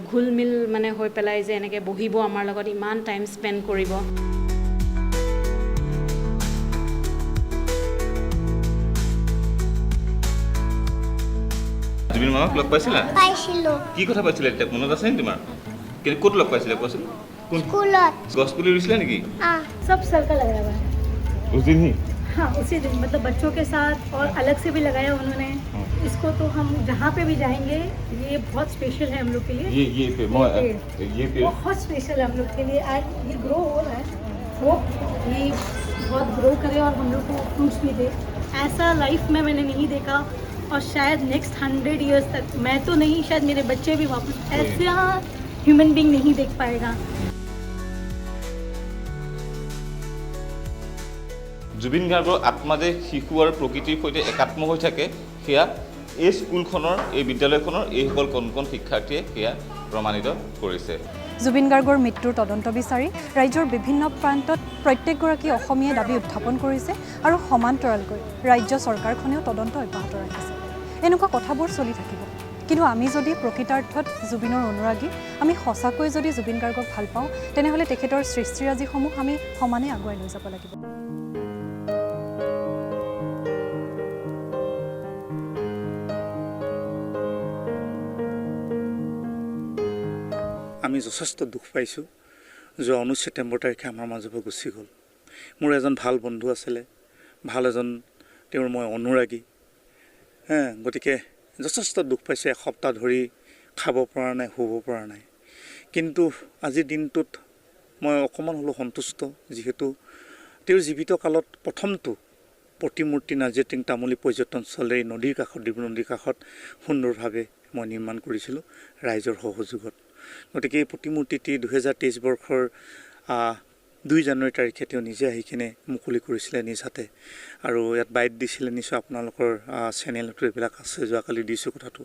ঘুলমিল মানে হৈ পেলাই যে এনেকৈ বহিব আমাৰ লগত ইমান টাইম স্পেণ্ড কৰিব জুবিন মামাক লগ পাইছিলা পাইছিলোঁ কি কথা পাইছিলা এতিয়া মনত আছে নি তোমাৰ ক'ত লগ পাইছিলা কোৱাচোন स्कूलत গছ পুলি ৰুইছিলা নেকি सब सर्कल लगाया हुआ है उस दिन ही हाँ उसी दिन मतलब बच्चों के साथ और अलग से भी लगाया उन्होंने इसको तो हम जहाँ पे भी जाएंगे ये बहुत स्पेशल है हम लोग के लिए ये पेड़ बहुत स्पेशल है हम लोग के लिए एंड ये ग्रो हो रहा है वो ये बहुत ग्रो करे और हम लोग को फ्रूट्स भी दे ऐसा लाइफ में मैंने नहीं देखा और शायद नेक्स्ट 100 ईयर्स तक मैं तो नहीं शायद मेरे बच्चे भी वापस ऐसा ह्यूमन बीइंग नहीं देख पाएगा জুবিন গাৰ্গৰ আত্মা যে শিশু আৰু প্ৰকৃতিৰ সৈতে একাত্ম হৈ থাকে সেয়া এই স্কুলখনৰ এই বিদ্যালয়খনৰ এইসকল কণ কণ শিক্ষাৰ্থীয়ে সেয়া প্ৰমাণিত কৰিছে জুবিন গাৰ্গৰ মৃত্যুৰ তদন্ত বিচাৰি ৰাজ্যৰ বিভিন্ন প্ৰান্তত প্ৰত্যেকগৰাকী অসমীয়াই দাবী উত্থাপন কৰিছে আৰু সমান্তৰালকৈ ৰাজ্য চৰকাৰখনেও তদন্ত অব্যাহত ৰাখিছে এনেকুৱা কথাবোৰ চলি থাকিব কিন্তু আমি যদি প্ৰকৃতাৰ্থত জুবিনৰ অনুৰাগী আমি সঁচাকৈ যদি জুবিন গাৰ্গক ভাল পাওঁ তেনেহ'লে তেখেতৰ সৃষ্টিৰাজিসমূহ আমি সমানে আগুৱাই লৈ যাব লাগিব আমি যথেষ্ট দুখ পাইছোঁ যোৱা 19 ছেপ্টেম্বৰ তাৰিখে আমাৰ মাজৰ পৰা গুচি গ'ল মোৰ এজন ভাল বন্ধু আছিলে ভাল এজন তেওঁৰ মই অনুৰাগী গতিকে যথেষ্ট দুখ পাইছে এসপ্তাহ ধৰি খাব পৰা নাই শুব পৰা নাই কিন্তু আজিৰ দিনটোত মই অকণমান হ'লেও সন্তুষ্ট যিহেতু তেওঁৰ জীৱিত কালত প্ৰথমটো প্ৰতিমূৰ্তি নাজিৰাটিং তামুলী পৰ্যটনস্থলীৰ নদীৰ কাষত ডিব্ৰু নদীৰ কাষত সুন্দৰভাৱে মই নিৰ্মাণ কৰিছিলোঁ ৰাইজৰ সহযোগত গতিকে এই প্ৰতিমূৰ্তিটি 2023 বৰ্ষৰ 2 জানুৱাৰী তাৰিখে তেওঁ নিজে আহি কিনে মুকলি কৰিছিলে নিজ হাতে আৰু ইয়াত বাইট দিছিলে নিশ্চয় আপোনালোকৰ চেনেলতো এইবিলাক আছে যোৱাকালি দিছোঁ কথাটো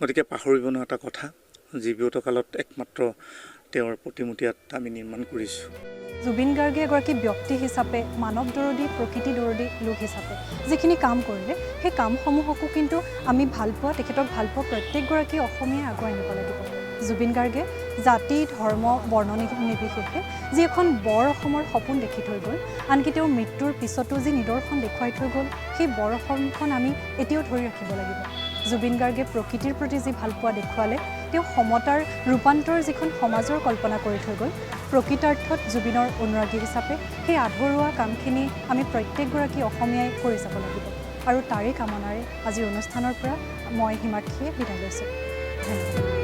গতিকে পাহৰিব নোৱাৰা এটা কথা জীৱিত কালত একমাত্ৰ তেওঁৰ প্ৰতিমূৰ্তি আমি নিৰ্মাণ কৰিছোঁ জুবিন গাৰ্গে এগৰাকী ব্যক্তি হিচাপে মানৱ দৰদী প্ৰকৃতি দৰদী লোক হিচাপে যিখিনি কাম কৰিলে সেই কামসমূহকো কিন্তু আমি ভাল পোৱা তেখেতক ভাল পোৱা প্ৰত্যেকগৰাকী অসমীয়াই আগুৱাই নিব লাগিব জুবিন গাৰ্গে জাতি ধৰ্ম বৰ্ণ নিৰ্বিশেষে যি এখন বৰ অসমৰ সপোন দেখি থৈ গ'ল আনকি তেওঁৰ মৃত্যুৰ পিছতো যি নিদৰ্শন দেখুৱাই থৈ গ'ল সেই বৰ অসমখন আমি এতিয়াও ধৰি ৰাখিব লাগিব জুবিন গাৰ্গে প্ৰকৃতিৰ প্ৰতি যি ভাল পোৱা দেখুৱালে তেওঁ সমতাৰ ৰূপান্তৰ যিখন সমাজৰ কল্পনা কৰি থৈ গ'ল প্ৰকৃতাৰ্থত জুবিনৰ অনুৰাগী হিচাপে সেই আধৰুৱা কামখিনি আমি প্ৰত্যেকগৰাকী অসমীয়াই কৰি যাব লাগিব আৰু তাৰে কামনাৰে আজিৰ অনুষ্ঠানৰ পৰা মই হিমাক্ষীয়ে বিদায় লৈছোঁ ধন্যবাদ